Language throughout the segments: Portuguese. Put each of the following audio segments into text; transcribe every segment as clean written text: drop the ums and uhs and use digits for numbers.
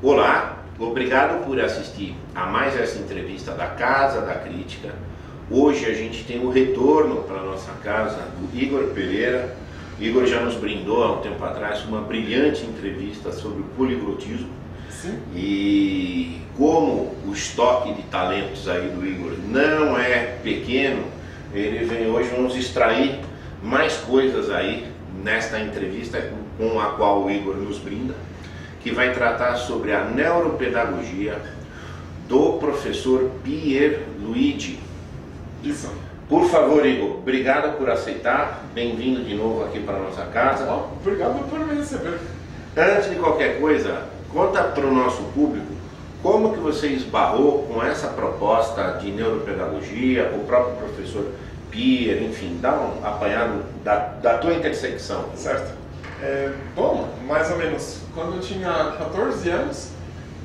Olá, obrigado por assistir a mais essa entrevista da Casa da Crítica. Hoje a gente tem o retorno para a nossa casa do Igor Pereira. O Igor já nos brindou há um tempo atrás uma brilhante entrevista sobre o poliglotismo. Sim. E como o estoque de talentos aí do Igor não é pequeno, ele vem hoje nos extrair mais coisas aí nesta entrevista com a qual o Igor nos brinda, que vai tratar sobre a neuropedagogia do professor Pierluigi. Isso. Por favor, Igor, obrigado por aceitar. Bem-vindo de novo aqui para a nossa casa. Obrigado por me receber. Antes de qualquer coisa, conta para o nosso público como que você esbarrou com essa proposta de neuropedagogia, o próprio professor Pier, enfim, dá um apanhado da tua intersecção. Certo. Bom, mais ou menos, quando eu tinha 14 anos,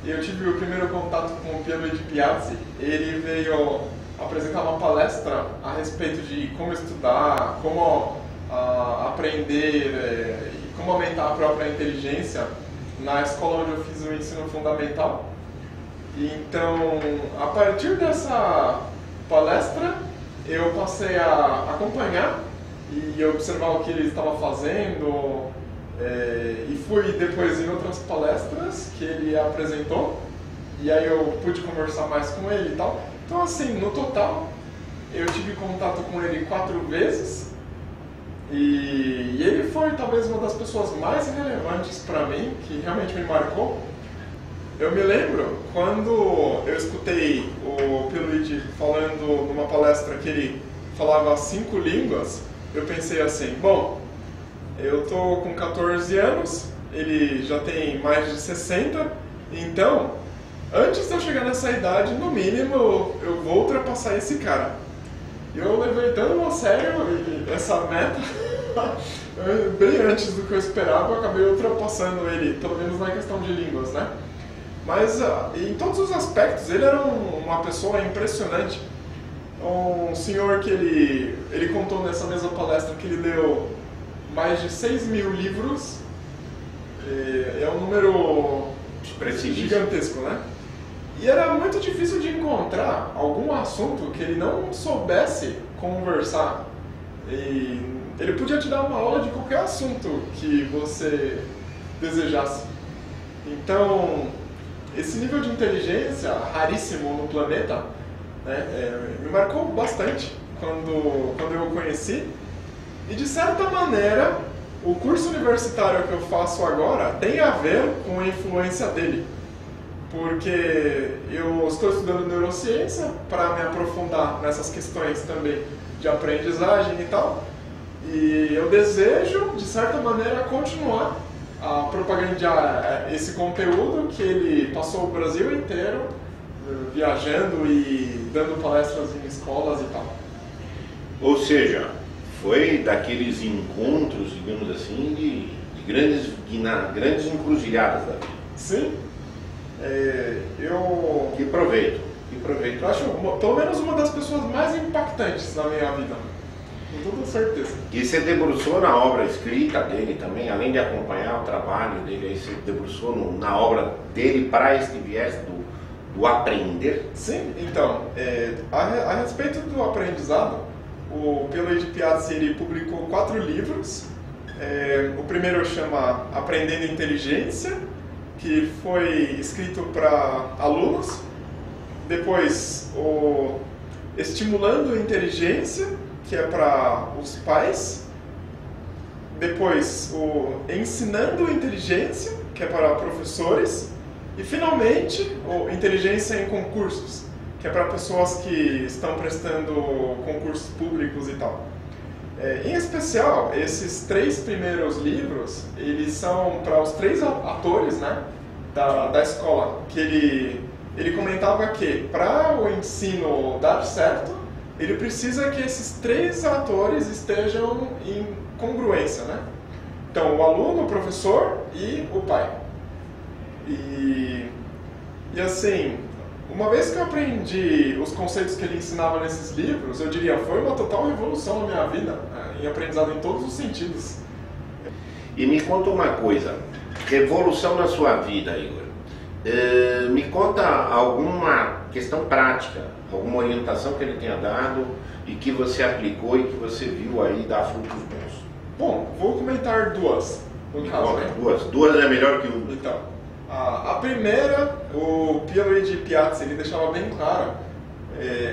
eu tive o primeiro contato com o Pierluigi Piazzi. Ele veio apresentar uma palestra a respeito de como estudar, como aprender e como aumentar a própria inteligência na escola onde eu fiz o ensino fundamental. Então, a partir dessa palestra, eu passei a acompanhar e observar o que ele estava fazendo, e fui depois em outras palestras que ele apresentou, e aí eu pude conversar mais com ele e tal. Então, assim, no total, eu tive contato com ele 4 vezes, e ele foi talvez uma das pessoas mais relevantes para mim, que realmente me marcou. Eu me lembro quando eu escutei o Pierluigi falando numa palestra que ele falava 5 línguas, eu pensei assim, bom, eu tô com 14 anos, ele já tem mais de 60, então, antes de eu chegar nessa idade, no mínimo, eu vou ultrapassar esse cara. E eu levei tão a sério essa meta, bem antes do que eu esperava, eu acabei ultrapassando ele, pelo menos na questão de línguas, né? Mas em todos os aspectos, ele era uma pessoa impressionante. Um senhor que ele contou nessa mesma palestra que ele leu mais de 6.000 livros. É um número gigantesco, né? E era muito difícil de encontrar algum assunto que ele não soubesse conversar. E ele podia te dar uma aula de qualquer assunto que você desejasse. Então, esse nível de inteligência raríssimo no planeta, né, me marcou bastante quando eu o conheci. E de certa maneira, o curso universitário que eu faço agora tem a ver com a influência dele. Porque eu estou estudando neurociência para me aprofundar nessas questões também de aprendizagem e tal. E eu desejo, de certa maneira, continuar a propagandear esse conteúdo que ele passou o Brasil inteiro viajando e dando palestras em escolas e tal. Ou seja, foi daqueles encontros, digamos assim, de grandes encruzilhadas da vida. Sim. Que proveito, que proveito. Eu acho, pelo menos, uma das pessoas mais impactantes na minha vida. Com toda certeza. E você debruçou na obra escrita dele também, além de acompanhar o trabalho dele, aí você debruçou na obra dele para este viés do aprender? Sim, então, a respeito do aprendizado, o Pierluigi Piazzi ele publicou 4 livros. O primeiro chama Aprendendo Inteligência, que foi escrito para alunos. Depois, o Estimulando Inteligência, que é para os pais. Depois, o Ensinando Inteligência, que é para professores. E, finalmente, o Inteligência em Concursos, que é para pessoas que estão prestando concursos públicos e tal. Em especial, esses 3 primeiros livros, eles são para os 3 atores, né, da escola, que ele comentava que para o ensino dar certo, ele precisa que esses 3 atores estejam em congruência, né? Então, o aluno, o professor e o pai. E assim, uma vez que eu aprendi os conceitos que ele ensinava nesses livros, eu diria, foi uma total revolução na minha vida, em aprendizado em todos os sentidos. E me conta uma coisa, revolução na sua vida, Igor. Me conta alguma questão prática, alguma orientação que ele tenha dado e que você aplicou e que você viu aí dar frutos bons. Bom, vou comentar duas, no caso, né? Duas é melhor que uma. Então, a primeira, o Pierluigi Piazzi, ele deixava bem claro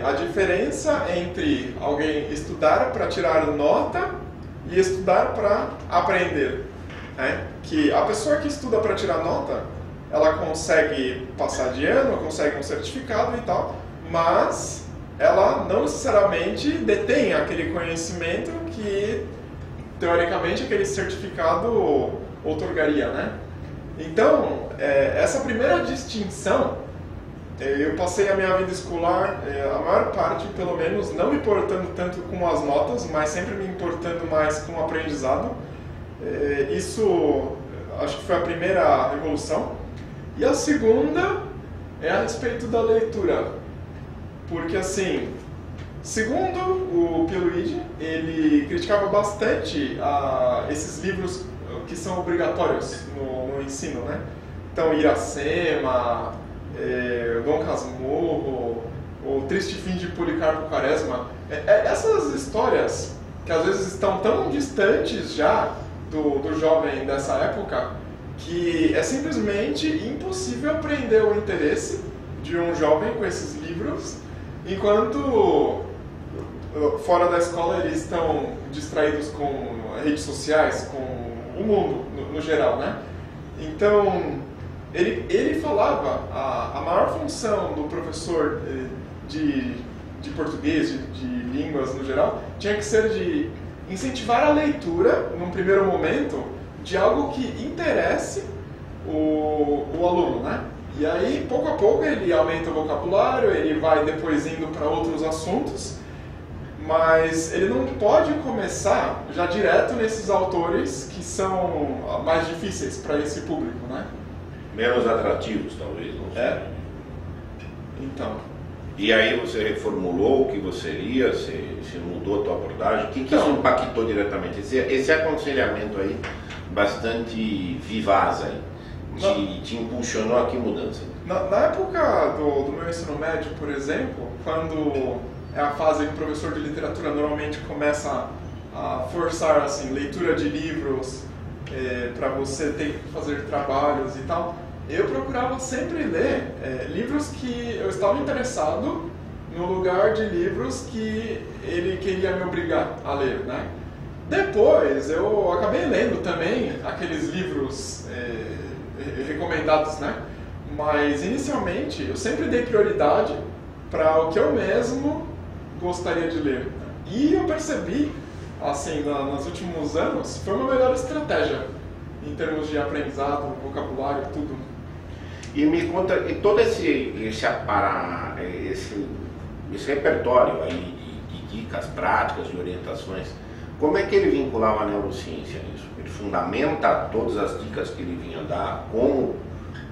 a diferença entre alguém estudar para tirar nota e estudar para aprender. Né? Que a pessoa que estuda para tirar nota, ela consegue passar de ano, consegue um certificado e tal, mas ela não necessariamente detém aquele conhecimento que, teoricamente, aquele certificado outorgaria, né? Então, essa primeira distinção, eu passei a minha vida escolar, a maior parte, pelo menos, não me importando tanto com as notas, mas sempre me importando mais com o aprendizado. Isso, acho que foi a primeira revolução. E a segunda é a respeito da leitura. Porque, assim, segundo o Pierluigi, ele criticava bastante esses livros que são obrigatórios no ensino, né? Então, Iracema, Dom Casmurro, O Triste Fim de Policarpo Quaresma. Essas histórias, que às vezes estão tão distantes já do jovem dessa época, que é simplesmente impossível aprender o interesse de um jovem com esses livros, enquanto fora da escola eles estão distraídos com redes sociais, com o mundo no geral, né? Então, ele falava a maior função do professor de português, de línguas no geral, tinha que ser de incentivar a leitura, num primeiro momento, de algo que interesse o aluno, né? E aí, pouco a pouco, ele aumenta o vocabulário, ele vai depois indo para outros assuntos, mas ele não pode começar já direto nesses autores que são mais difíceis para esse público, né? Menos atrativos, talvez, não sei. Então. E aí você reformulou o que você lia, você mudou a tua abordagem, o que isso impactou diretamente? Esse aconselhamento aí, bastante vivaz aí, te impulsionou a que mudança? Na época do meu ensino médio, por exemplo, quando é a fase que o professor de literatura normalmente começa a forçar assim, leitura de livros para você ter que fazer trabalhos e tal, eu procurava sempre ler livros que eu estava interessado no lugar de livros que ele queria me obrigar a ler, né? Depois eu acabei lendo também aqueles livros recomendados, né? Mas inicialmente eu sempre dei prioridade para o que eu mesmo gostaria de ler. E eu percebi, assim, nos últimos anos, foi uma melhor estratégia em termos de aprendizado, vocabulário, tudo. E me conta, e todo esse repertório aí de dicas práticas e orientações, como é que ele vinculava a neurociência nisso? Ele fundamenta todas as dicas que ele vinha dar com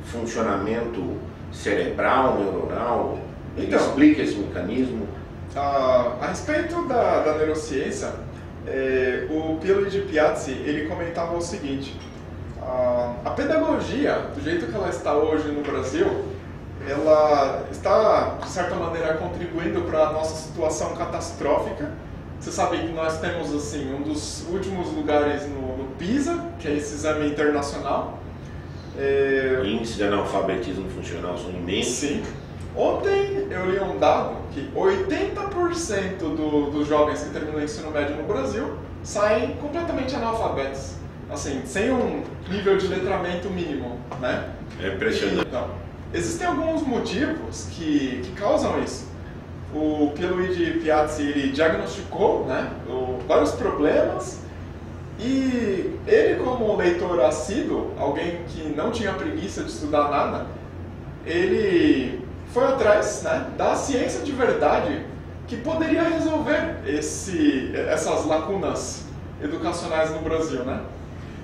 funcionamento cerebral, neuronal? Ele explica esse mecanismo? A respeito da neurociência, o Pierluigi Piazzi, ele comentava o seguinte: a pedagogia, do jeito que ela está hoje no Brasil, ela está, de certa maneira, contribuindo para a nossa situação catastrófica. Você sabe que nós temos assim, um dos últimos lugares no PISA, que é esse exame internacional. Índices de analfabetismo funcional são imensos. Sim. Ontem eu li um dado que 80% dos jovens que terminam o ensino médio no Brasil saem completamente analfabetos, assim, sem um nível de letramento mínimo, né? É impressionante. Então, existem alguns motivos que causam isso. O Pierluigi Piazzi, ele diagnosticou, né, vários problemas, e ele, como leitor assíduo, alguém que não tinha preguiça de estudar nada, ele foi atrás, né, da ciência de verdade que poderia resolver essas lacunas educacionais no Brasil, né?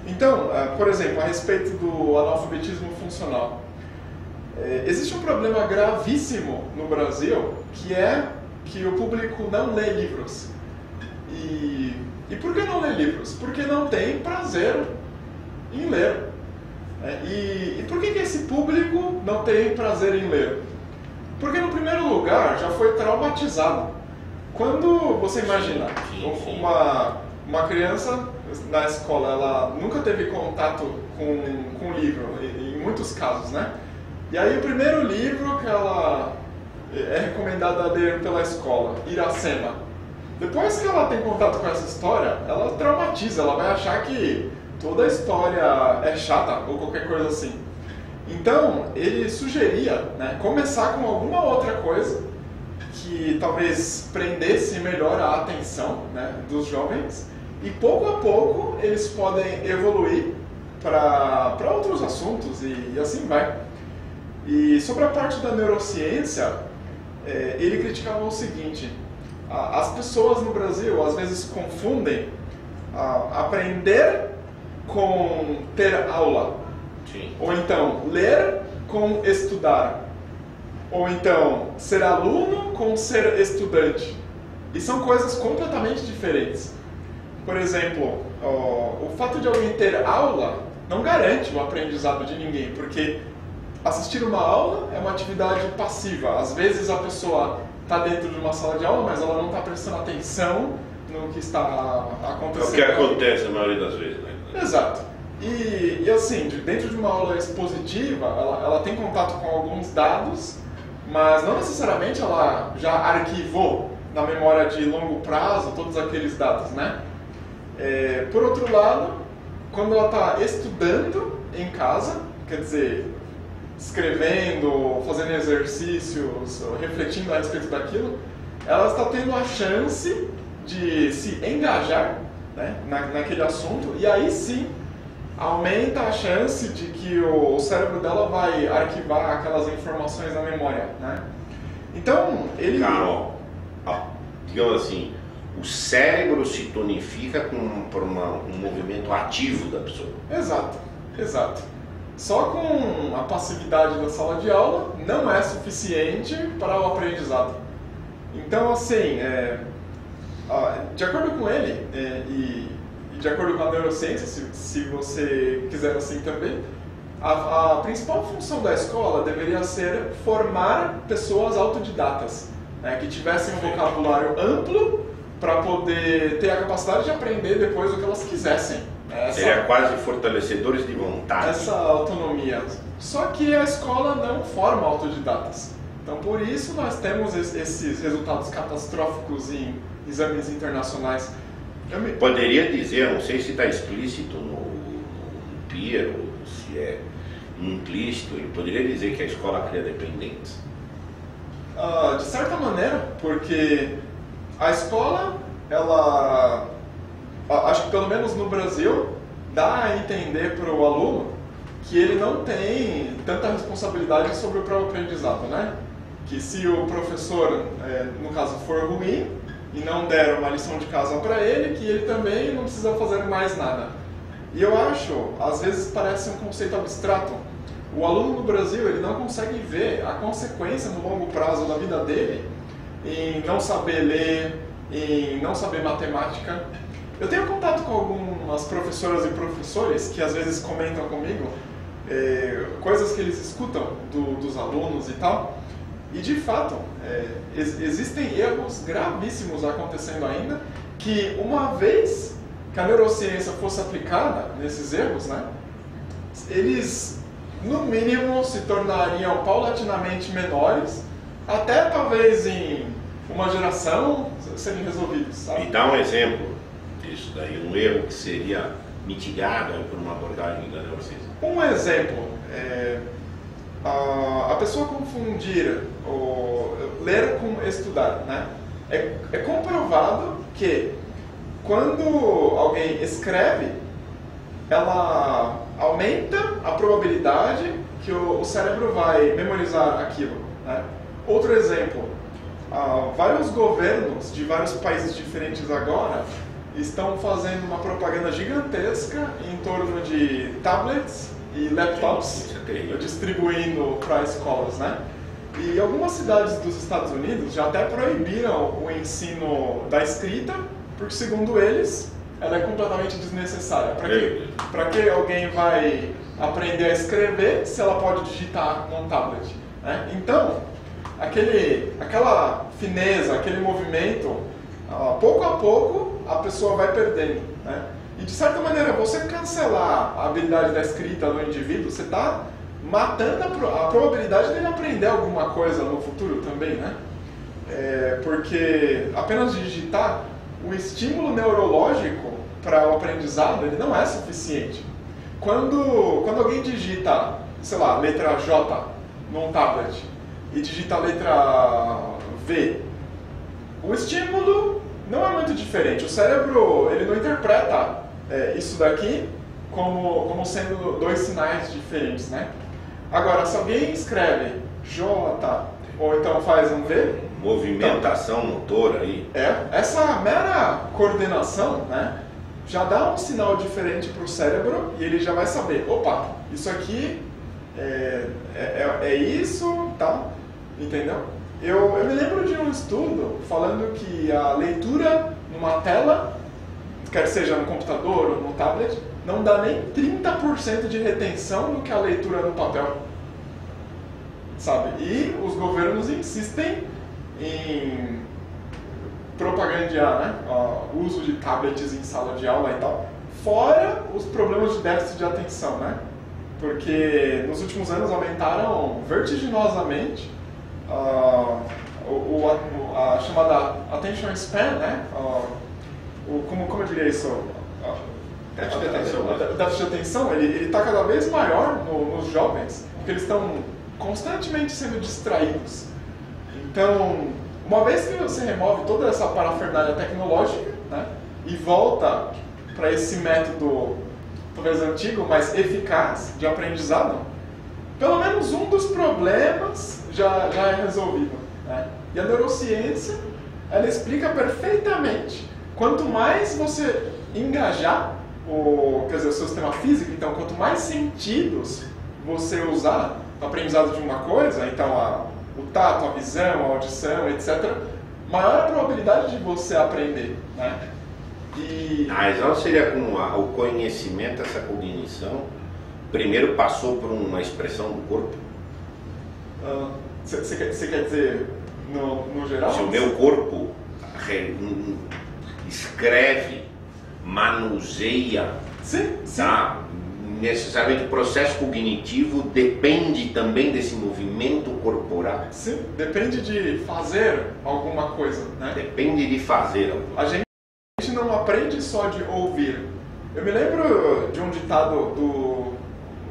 Então, por exemplo, a respeito do analfabetismo funcional, existe um problema gravíssimo no Brasil, que é que o público não lê livros. E por que não lê livros? Porque não tem prazer em ler. E por que esse público não tem prazer em ler? Porque, no primeiro lugar, já foi traumatizado. Quando você imagina uma criança na escola, ela nunca teve contato com livro, em muitos casos, né? E aí o primeiro livro que ela é recomendada a ler pela escola, Iracema. Depois que ela tem contato com essa história, ela traumatiza, ela vai achar que toda a história é chata ou qualquer coisa assim. Então, ele sugeria, né, começar com alguma outra coisa que talvez prendesse melhor a atenção, né, dos jovens, e pouco a pouco eles podem evoluir para outros assuntos e assim vai. E sobre a parte da neurociência, ele criticava o seguinte: as pessoas no Brasil às vezes confundem aprender com ter aula. Sim. Ou então ler com estudar. Ou então ser aluno com ser estudante. E são coisas completamente diferentes. Por exemplo, o fato de alguém ter aula não garante o aprendizado de ninguém, porque assistir uma aula é uma atividade passiva. Às vezes a pessoa está dentro de uma sala de aula, mas ela não está prestando atenção no que está acontecendo. É o que acontece na maioria das vezes, né? Exato. E assim, dentro de uma aula expositiva, ela tem contato com alguns dados, mas não necessariamente ela já arquivou na memória de longo prazo todos aqueles dados, né? Por outro lado, quando ela está estudando em casa, quer dizer, escrevendo, fazendo exercícios, refletindo a respeito daquilo, ela está tendo a chance de se engajar, né, naquele assunto, e aí sim aumenta a chance de que o cérebro dela vai arquivar aquelas informações na memória, né? Então, ele... digamos assim, o cérebro se tonifica por um movimento ativo da pessoa. Exato, exato. Só com a passividade da sala de aula não é suficiente para o aprendizado. Então, assim, de acordo com ele, e de acordo com a neurociência, se você quiser assim também, a principal função da escola deveria ser formar pessoas autodidatas, né, que tivessem um vocabulário amplo para poder ter a capacidade de aprender depois o que elas quisessem. Seria quase fortalecedores de vontade. Essa autonomia. Só que a escola não forma autodidatas. Então, por isso, nós temos esses resultados catastróficos em exames internacionais. Poderia dizer, não sei se está explícito no PIR ou se é implícito, ele poderia dizer que a escola cria dependentes? De certa maneira, porque a escola, ela, acho que pelo menos no Brasil, dá a entender para o aluno que ele não tem tanta responsabilidade sobre o próprio aprendizado, né? Que se o professor, no caso, for ruim e não der uma lição de casa para ele, que ele também não precisa fazer mais nada. E eu acho, às vezes parece um conceito abstrato. O aluno no Brasil, ele não consegue ver a consequência no longo prazo da vida dele em não saber ler, em não saber matemática. Eu tenho contato com algumas professoras e professores que às vezes comentam comigo coisas que eles escutam dos alunos e tal. E de fato, existem erros gravíssimos acontecendo ainda, que uma vez que a neurociência fosse aplicada nesses erros, né, eles no mínimo se tornariam paulatinamente menores, até talvez em uma geração serem resolvidos, sabe? E dá um exemplo disso daí, um erro que seria mitigado por uma abordagem da neurociência. Um exemplo, a pessoa confundir ler com estudar, né? É comprovado que quando alguém escreve, ela aumenta a probabilidade que o cérebro vai memorizar aquilo, né? Outro exemplo, vários governos de vários países diferentes agora estão fazendo uma propaganda gigantesca em torno de tablets e laptops, distribuindo para escolas, né? E algumas cidades dos Estados Unidos já até proibiram o ensino da escrita, porque segundo eles ela é completamente desnecessária. Para que alguém vai aprender a escrever se ela pode digitar num tablet? Né? Então, aquela fineza, aquele movimento, pouco a pouco a pessoa vai perdendo. Né? E de certa maneira, você cancelar a habilidade da escrita do indivíduo, você está matando a probabilidade dele aprender alguma coisa no futuro também, né? Porque apenas digitar, o estímulo neurológico para o aprendizado ele não é suficiente. Quando alguém digita, sei lá, letra J num tablet e digita a letra V, o estímulo não é muito diferente. O cérebro ele não interpreta isso daqui como sendo dois sinais diferentes, né? Agora, se alguém escreve J ou então faz um V, movimentação motora aí. Essa mera coordenação, né, já dá um sinal diferente para o cérebro e ele já vai saber, opa, isso aqui é isso, tá? Entendeu? Eu me lembro de um estudo falando que a leitura numa tela, quer seja no computador ou no tablet, não dá nem 30% de retenção do que a leitura no papel. Sabe? E os governos insistem em propagandear, né, o uso de tablets em sala de aula e tal, fora os problemas de déficit de atenção, né? Porque nos últimos anos aumentaram vertiginosamente a chamada attention span, né? Como eu diria isso? Déficit de atenção. O déficit de atenção ele está cada vez maior nos jovens, porque eles estão constantemente sendo distraídos. Então, uma vez que você remove toda essa parafernália tecnológica, né, e volta para esse método talvez antigo, mas eficaz de aprendizado, pelo menos um dos problemas já é resolvido. Né? E a neurociência ela explica perfeitamente. Quanto mais você engajar o seu sistema físico, então quanto mais sentidos você usar no aprendizado de uma coisa, então o tato, a visão, a audição, etc., maior a probabilidade de você aprender. Né? Mas não seria com o conhecimento, essa cognição, primeiro passou por uma expressão do corpo? Você quer dizer no geral? Se o meu corpo escreve, manuseia, sim. Tá? Necessariamente o processo cognitivo depende também desse movimento corporal. Sim, depende de fazer alguma coisa, né? Depende de fazer alguma coisa. A gente não aprende só de ouvir. Eu me lembro de um ditado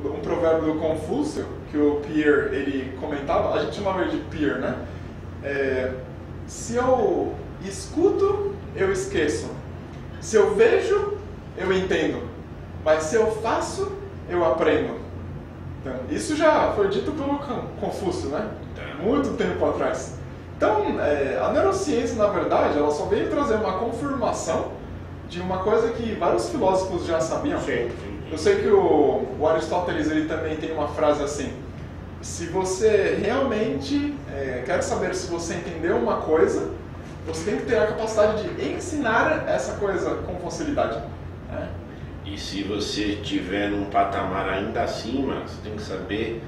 um provérbio do Confúcio, que o Pierre, ele comentava, a gente chamava ele de Pierre, né? Se eu escuto, eu esqueço. Se eu vejo, eu entendo. Mas se eu faço, eu aprendo. Então, isso já foi dito pelo Confúcio, né? Muito tempo atrás. Então, a neurociência, na verdade, ela só veio trazer uma confirmação de uma coisa que vários filósofos já sabiam. Sim. Eu sei que o Aristóteles ele também tem uma frase assim: se você realmente quer saber se você entendeu uma coisa, você tem que ter a capacidade de ensinar essa coisa com facilidade. Né? E se você estiver num patamar ainda acima, você tem que saber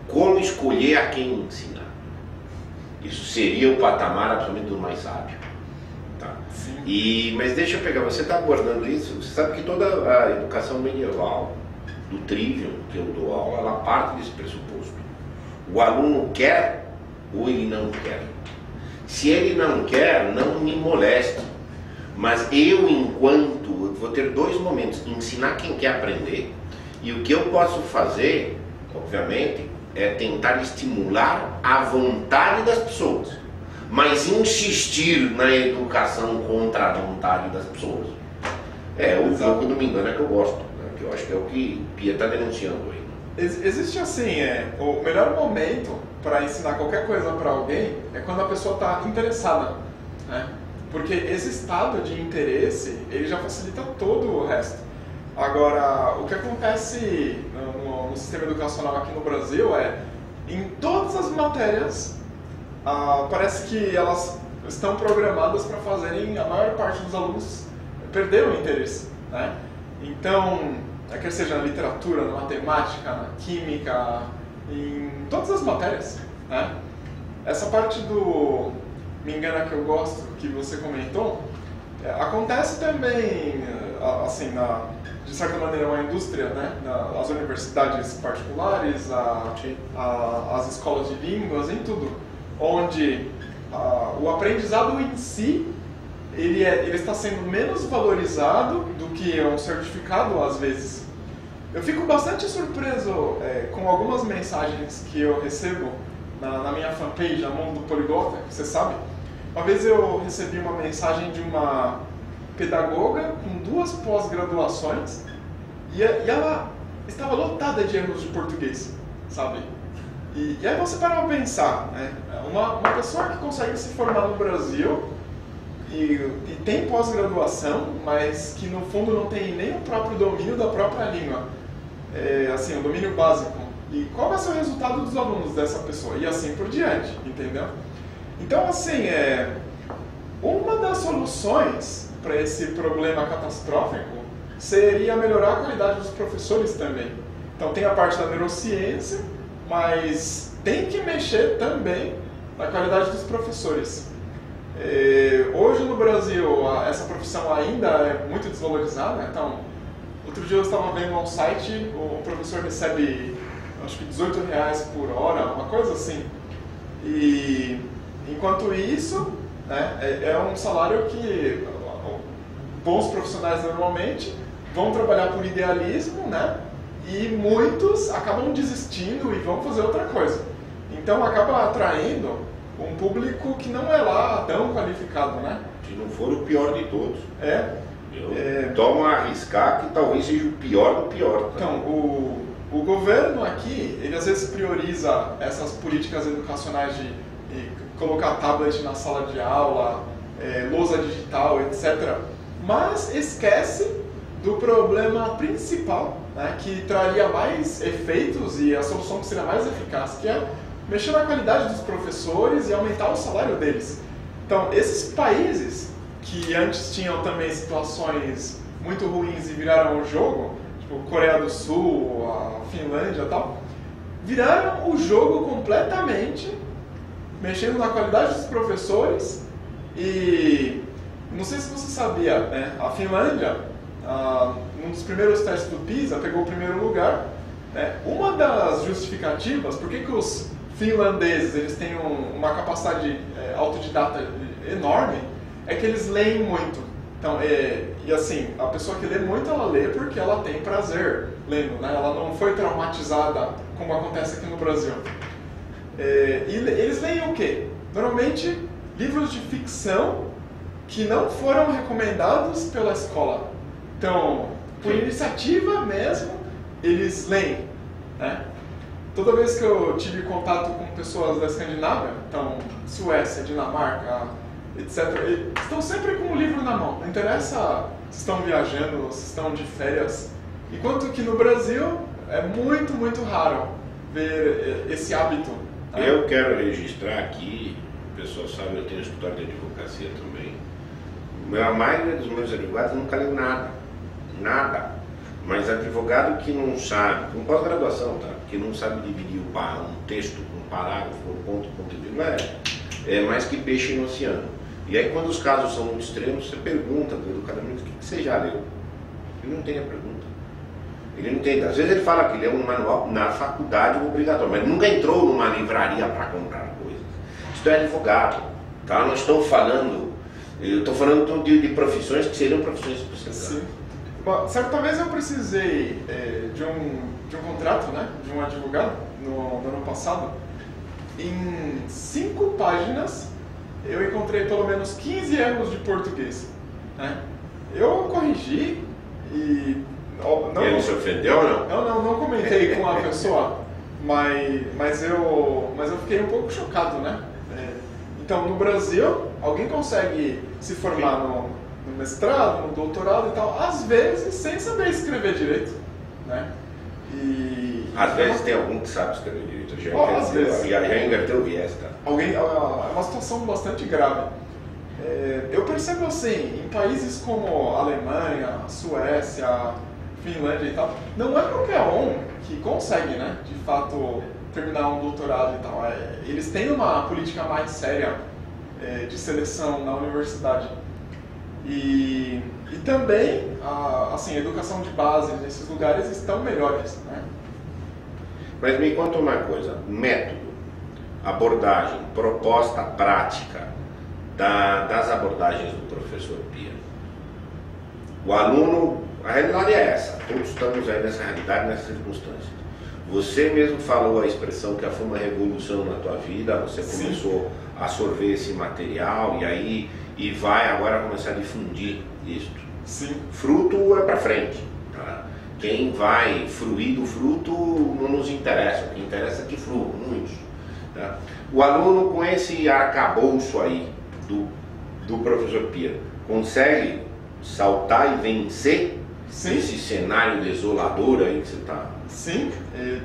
como escolher a quem ensinar. Isso seria o patamar absolutamente do mais sábio. Tá? Mas deixa eu pegar, você está abordando isso, você sabe que toda a educação medieval, do Trivium, que eu dou aula, ela parte desse pressuposto. O aluno quer ou ele não quer. Se ele não quer, não me moleste. Mas eu vou ter dois momentos, ensinar quem quer aprender, e o que eu posso fazer, obviamente, é tentar estimular a vontade das pessoas, mas insistir na educação contra a vontade das pessoas. O jogo do me engano é que eu gosto, né? Que eu acho que é o que Pia está denunciando aí. Existe assim, o melhor momento para ensinar qualquer coisa para alguém é quando a pessoa está interessada, né? Porque esse estado de interesse, ele já facilita todo o resto. Agora, o que acontece no sistema educacional aqui no Brasil em todas as matérias, parece que elas estão programadas para fazerem a maior parte dos alunos perder o interesse, né? Então, quer seja na literatura, na matemática, na química, em todas as matérias, né? Essa parte do me engana que eu gosto, que você comentou, acontece também, assim, de certa maneira, uma indústria, né? As universidades particulares, as escolas de línguas, em tudo, onde o aprendizado em si, ele está sendo menos valorizado do que um certificado, às vezes. Eu fico bastante surpreso com algumas mensagens que eu recebo na minha fanpage, a Mundo Poliglota, que você sabe. Uma vez eu recebi uma mensagem de uma pedagoga com 2 pós-graduações e ela estava lotada de erros de português, sabe? E aí você para pra pensar, né? Uma pessoa que consegue se formar no Brasil e tem pós-graduação, mas que no fundo não tem nem o próprio domínio da própria língua, assim, o domínio básico. E qual vai ser o resultado dos alunos dessa pessoa? E assim por diante, entendeu? Então, assim, uma das soluções para esse problema catastrófico seria melhorar a qualidade dos professores também. Então, tem a parte da neurociência, mas tem que mexer também na qualidade dos professores. Hoje no Brasil, essa profissão ainda é muito desvalorizada. Então, outro dia eu estava vendo um site, o professor recebe, acho que R$18 por hora, uma coisa assim. E enquanto isso, né, é um salário que bons profissionais normalmente vão trabalhar por idealismo, né? E muitos acabam desistindo e vão fazer outra coisa. Então acaba atraindo um público que não é lá tão qualificado, né? Se não for o pior de todos. Eu tomo a arriscar que talvez seja o pior do pior. Tá? Então, o governo aqui, ele às vezes prioriza essas políticas educacionais de colocar tablet na sala de aula, lousa digital, etc. Mas esquece do problema principal, né, que traria mais efeitos e a solução que seria mais eficaz, que é mexer na qualidade dos professores e aumentar o salário deles. Então, esses países que antes tinham também situações muito ruins e viraram o jogo, tipo Coreia do Sul, a Finlândia e tal, viraram o jogo completamente, mexendo na qualidade dos professores. E não sei se você sabia, né, a Finlândia, num dos primeiros testes do PISA, pegou o primeiro lugar. Uma das justificativas, por que os finlandeses eles têm uma capacidade autodidata enorme, é que eles leem muito. Então, e assim, a pessoa que lê muito, ela lê porque ela tem prazer lendo, né? Ela não foi traumatizada como acontece aqui no Brasil. E eles leem o quê? Normalmente, livros de ficção que não foram recomendados pela escola. Então, por iniciativa mesmo, eles leem, né? Toda vez que eu tive contato com pessoas da Escandinávia, então Suécia, Dinamarca, etc., eles estão sempre com o livro na mão. Não interessa se estão viajando, se estão de férias. Enquanto que no Brasil é muito, muito raro ver esse hábito. Né? Eu quero registrar aqui, o pessoal sabe, eu tenho escritório de advocacia também. A maioria dos meus advogados nunca leu nada. Nada. Mas advogado que não sabe, com pós-graduação, tá? Que não sabe dividir um texto, um parágrafo, um ponto, não é mais que peixe no oceano. E aí quando os casos são muito extremos, você pergunta do educadamente o que você já leu. Ele não entende a pergunta. Ele não entende. Às vezes ele fala que leu um manual na faculdade obrigatório, mas nunca entrou numa livraria para comprar coisas. Isso é advogado, tá? Não estou falando, eu estou falando de profissões que seriam profissões especializadas. Bom, certa vez eu precisei de um contrato, né, de um advogado no ano passado. Em 5 páginas eu encontrei pelo menos 15 erros de português, né? Eu corrigi e... Ele se ofendeu ou não? Não comentei com a pessoa, mas eu fiquei um pouco chocado, né? Então, no Brasil, alguém consegue se formar no mestrado, no doutorado e tal, às vezes sem saber escrever direito, né? Às vezes tem algum que sabe escrever direito, às vezes. Já inverteu o viés, tá? É uma situação bastante grave. Eu percebo assim, em países como Alemanha, Suécia, Finlândia e tal, não é qualquer um que consegue, né, de fato, terminar um doutorado e tal. Eles têm uma política mais séria de seleção na universidade. E também, assim, a educação de base nesses lugares estão melhores, né? Mas me conta uma coisa, método, abordagem, proposta prática das abordagens do professor Pia. O aluno, a realidade é essa, todos estamos aí nessa realidade, nessa circunstância. Você mesmo falou a expressão que foi uma revolução na tua vida, você começou a sorver esse material e vai agora começar a difundir isto. Sim. Fruto é para frente. Tá? Quem vai fruir do fruto não nos interessa, o que interessa é que frua, muitos. Tá? O aluno com esse arcabouço aí do professor Pia consegue saltar e vencer esse cenário desolador aí que você está? Sim,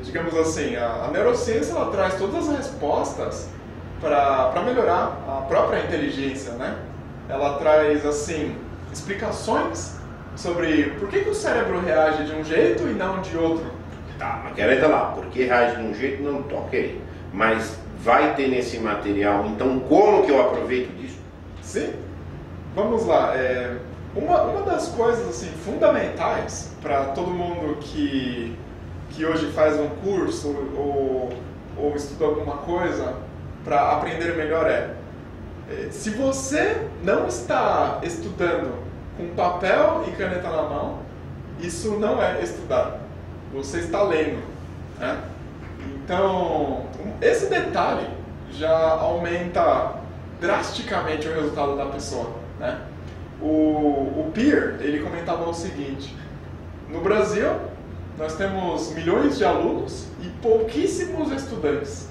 digamos assim, a neurociência ela traz todas as respostas para melhorar a própria inteligência, né? Ela traz, assim, explicações sobre por que o cérebro reage de um jeito e não de outro. Tá, mas quero entrar lá, por que reage de um jeito não ok. Mas vai ter nesse material, então como que eu aproveito disso? Sim, vamos lá. Uma das coisas assim, fundamentais para todo mundo que hoje faz um curso ou estuda alguma coisa para aprender melhor se você não está estudando com papel e caneta na mão, isso não é estudar. Você está lendo, né? Então, esse detalhe já aumenta drasticamente o resultado da pessoa, né? O Peer, ele comentava o seguinte: no Brasil, nós temos milhões de alunos e pouquíssimos estudantes.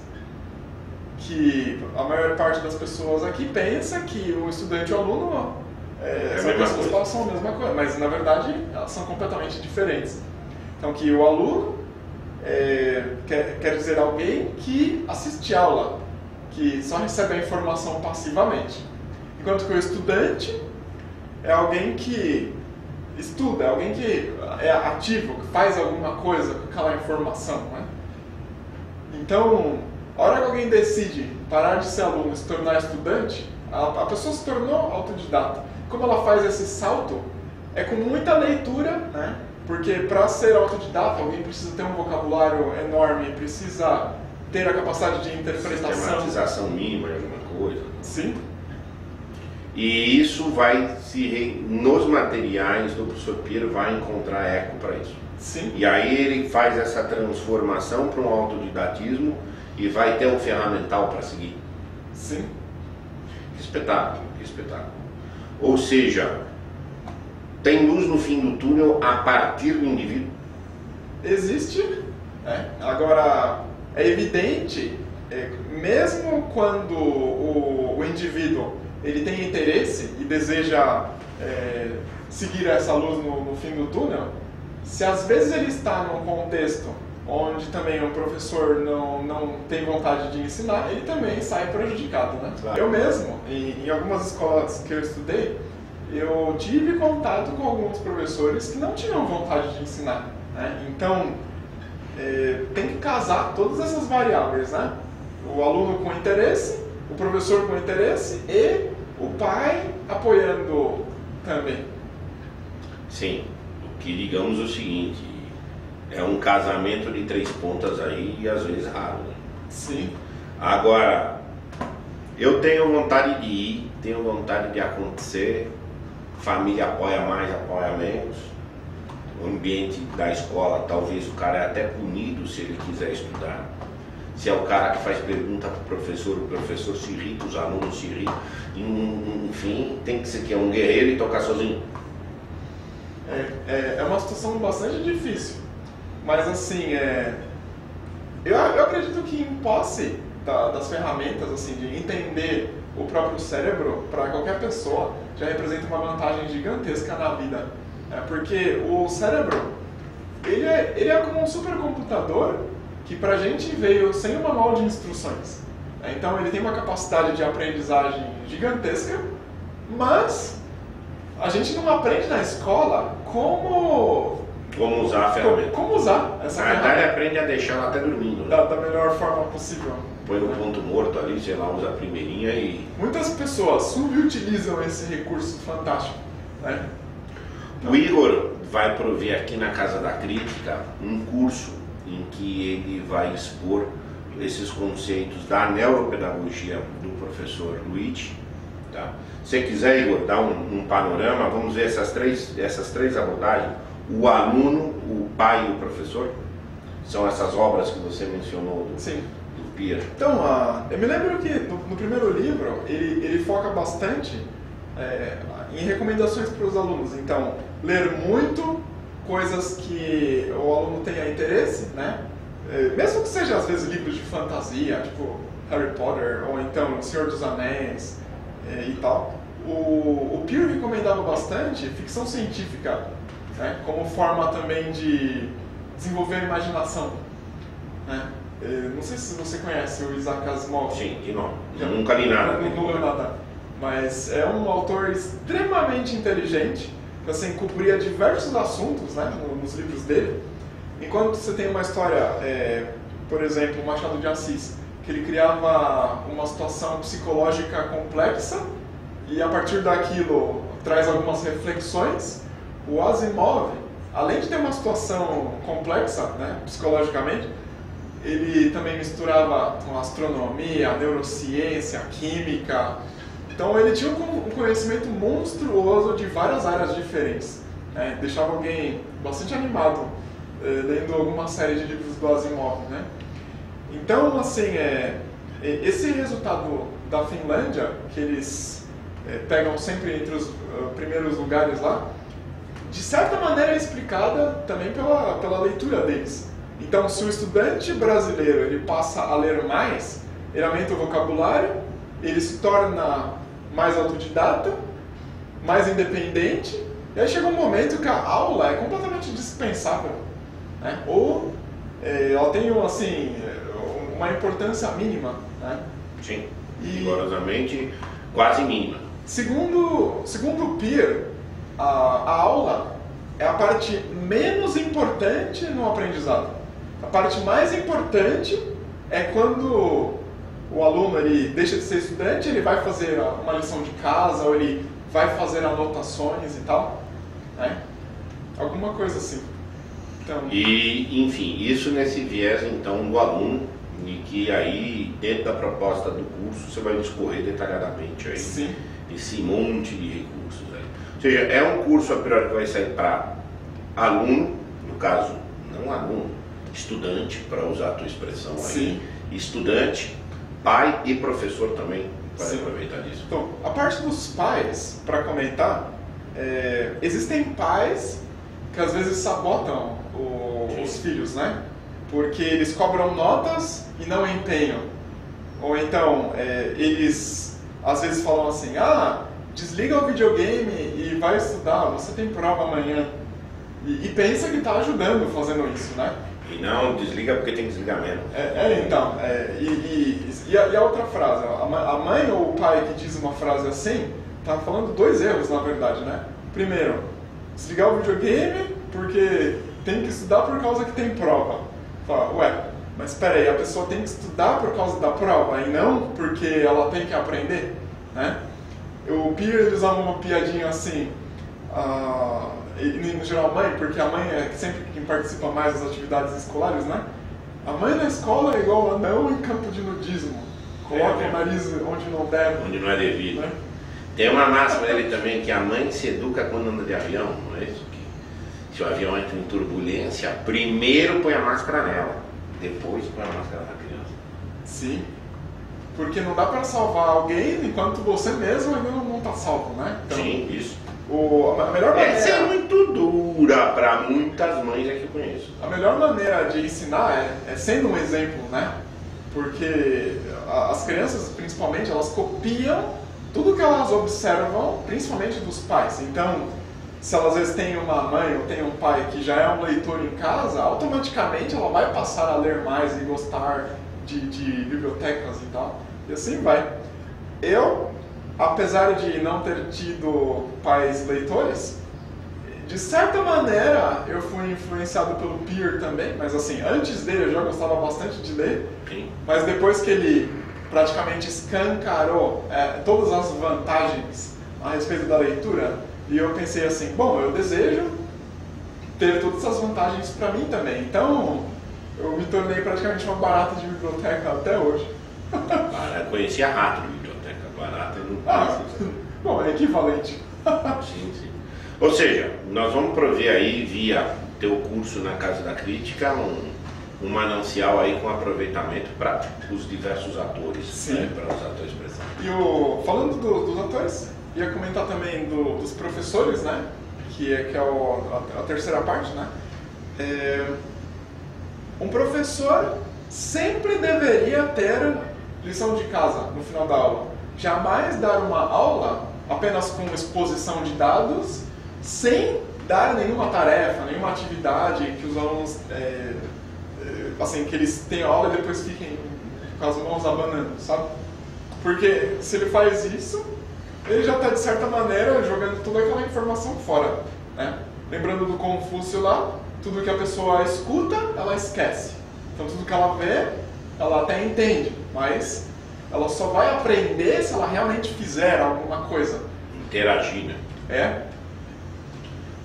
Que a maior parte das pessoas aqui pensa que o estudante e o aluno são a mesma coisa, mas na verdade elas são completamente diferentes. Então, que o aluno quer dizer alguém que assiste aula, que só recebe a informação passivamente, enquanto que o estudante é alguém que estuda, é alguém que é ativo, que faz alguma coisa com aquela informação, né? Então, a hora que alguém decide parar de ser aluno e se tornar estudante, a pessoa se tornou autodidata. Como ela faz esse salto? É com muita leitura, né? Porque para ser autodidata, alguém precisa ter um vocabulário enorme, precisa ter a capacidade de interpretação. Sistematização mínima de alguma coisa. Sim. E isso vai nos materiais do professor Pia vai encontrar eco para isso. Sim. E aí ele faz essa transformação para um autodidatismo e vai ter um ferramental para seguir. Sim. Que espetáculo, que espetáculo. Ou seja, tem luz no fim do túnel a partir do indivíduo? Existe. Agora, é evidente, mesmo quando o indivíduo ele tem interesse e deseja seguir essa luz no fim do túnel, se às vezes ele está num contexto onde também o professor não tem vontade de ensinar, ele também sai prejudicado, né? Claro. Eu mesmo, em algumas escolas que eu estudei, eu tive contato com alguns professores que não tinham vontade de ensinar, né? Então, tem que casar todas essas variáveis, né? O aluno com interesse, o professor com interesse e o pai apoiando também. Sim, o que digamos o seguinte, é um casamento de 3 pontas aí e às vezes raro, né? Sim. Agora, eu tenho vontade de ir, tenho vontade de acontecer, família apoia mais, apoia menos, o ambiente da escola, talvez o cara é até punido se ele quiser estudar. Se é o cara que faz pergunta para o professor se irrita, os alunos se irritam. Enfim, tem que ser que é um guerreiro e tocar sozinho. É uma situação bastante difícil. Mas assim, eu acredito que em posse das ferramentas, assim, de entender o próprio cérebro, para qualquer pessoa, já representa uma vantagem gigantesca na vida. Porque o cérebro, ele é como um supercomputador que pra gente veio sem um manual de instruções. Então ele tem uma capacidade de aprendizagem gigantesca Mas a gente não aprende na escola como usar a ferramenta. Como usar essa ferramenta. Ele aprende a deixar ela até dormindo. Né? Da melhor forma possível. Põe no ponto morto ali, sei lá, usa a primeirinha e... Muitas pessoas subutilizam esse recurso fantástico. Né? O Igor vai prover aqui na Casa da Crítica um curso em que ele vai expor esses conceitos da neuropedagogia do professor Luigi. Tá? Se você quiser, Igor, dar um panorama, vamos ver essas três abordagens. O aluno, o pai e o professor. São essas obras que você mencionou do Peer. Então, eu me lembro que no primeiro livro ele foca bastante em recomendações para os alunos. Então, ler muito, coisas que o aluno tenha interesse, né? Mesmo que seja às vezes livros de fantasia, tipo Harry Potter, ou então Senhor dos Anéis e tal. O Peer recomendava bastante ficção científica, né? Como forma também de desenvolver a imaginação. Né? Não sei se você conhece o Isaac Asimov. Sim, de nome. Nunca li nada. Não leu nada. Mas é um autor extremamente inteligente, que assim, cobria diversos assuntos, né, nos livros dele. Enquanto você tem uma história, por exemplo, o Machado de Assis, que ele criava uma situação psicológica complexa e a partir daquilo traz algumas reflexões. O Asimov, além de ter uma situação complexa, né, psicologicamente, ele também misturava com astronomia, neurociência, química. Então ele tinha um conhecimento monstruoso de várias áreas diferentes. Né? Deixava alguém bastante animado lendo alguma série de livros do Asimov. Né? Então, assim, esse resultado da Finlândia, que eles pegam sempre entre os primeiros lugares lá, de certa maneira é explicada também pela leitura deles. Então, se o estudante brasileiro ele passa a ler mais, ele aumenta o vocabulário, ele se torna mais autodidata, mais independente, e aí chega um momento que a aula é completamente dispensável. Né? Ou ela tem assim, uma importância mínima. Né? Sim, rigorosamente quase mínima. Segundo o Peer, a aula é a parte menos importante no aprendizado. A parte mais importante é quando o aluno ele deixa de ser estudante, ele vai fazer uma lição de casa, ou ele vai fazer anotações e tal. Né? Alguma coisa assim. Então... E, enfim, isso nesse viés então do aluno, e que aí dentro da proposta do curso você vai discorrer detalhadamente aí. Sim. Esse monte de recursos aí. Ou seja, é um curso a priori que vai sair para aluno, no caso, não aluno, estudante, para usar a tua expressão aí. Sim. Estudante, pai e professor também vai Sim. aproveitar disso. Então, a parte dos pais, para comentar, existem pais que às vezes sabotam os filhos, né? Porque eles cobram notas e não empenham. Ou então, eles às vezes falam assim, desliga o videogame e vai estudar, você tem prova amanhã. E pensa que está ajudando fazendo isso, né? E não, desliga porque tem que desligar mesmo. Então, e a outra frase, a mãe ou o pai que diz uma frase assim, tá falando dois erros na verdade, né? Primeiro, desligar o videogame porque tem que estudar por causa que tem prova. Fala, mas espera aí, a pessoa tem que estudar por causa da prova e não porque ela tem que aprender, né? O Peer, ele usava uma piadinha assim, no geral mãe, porque a mãe é sempre quem participa mais das atividades escolares, né? A mãe na escola é igual anão em campo de nudismo, coloca o nariz onde não deve. Onde não é devido. Né? Tem uma máxima dele também, que a mãe se educa quando anda de avião, não é isso? Que se o avião entra em turbulência, primeiro põe a máscara nela, depois põe a máscara na criança. Sim, porque não dá para salvar alguém enquanto você mesmo ainda não está salvo, né? Então, sim, isso. A melhor maneira... Essa é muito dura para muitas mães que eu conheço. A melhor maneira de ensinar é sendo um exemplo, né? Porque as crianças, principalmente, elas copiam tudo que elas observam, principalmente dos pais. Então, se elas às vezes têm uma mãe ou têm um pai que já é um leitor em casa, automaticamente ela vai passar a ler mais e gostar de bibliotecas e tal. E assim vai. Eu apesar de não ter tido pais leitores, de certa maneira eu fui influenciado pelo Peer também, mas assim, antes dele eu já gostava bastante de ler, Sim. mas depois que ele praticamente escancarou todas as vantagens a respeito da leitura, e eu pensei assim, bom, eu desejo ter todas essas vantagens para mim também, então eu me tornei praticamente uma barata de biblioteca até hoje. Eu conhecia rato de biblioteca, barata eu não conhecia. Bom, é equivalente. Sim, sim. Ou seja, nós vamos prover aí, via teu curso na Casa da Crítica, um manancial aí com aproveitamento para os diversos atores, né, para os atores presentes. E falando dos atores, ia comentar também dos professores, né, que é a terceira parte, né. Um professor sempre deveria ter lição de casa no final da aula. Jamais dar uma aula apenas com exposição de dados, sem dar nenhuma tarefa, nenhuma atividade que os alunos, assim, que eles tenham aula e depois fiquem com as mãos abanando, sabe? Porque se ele faz isso, ele já está, de certa maneira, jogando toda aquela informação fora, né? Lembrando do Confúcio lá, tudo que a pessoa escuta, ela esquece. Então tudo que ela vê, ela até entende, mas ela só vai aprender se ela realmente fizer alguma coisa. Interagir, né? É.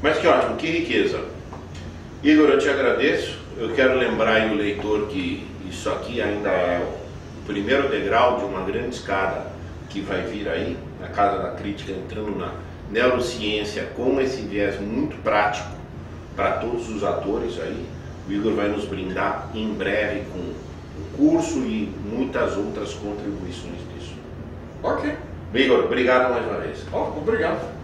Mas que ótimo, que riqueza. Igor, eu te agradeço. Eu quero lembrar aí o leitor que isso aqui ainda é o primeiro degrau de uma grande escada que vai vir aí, na Casa da Crítica, entrando na neurociência com esse viés muito prático para todos os atores aí. O Igor vai nos brindar em breve com o curso e muitas outras contribuições disso. Ok. Igor, obrigado mais uma vez. Obrigado.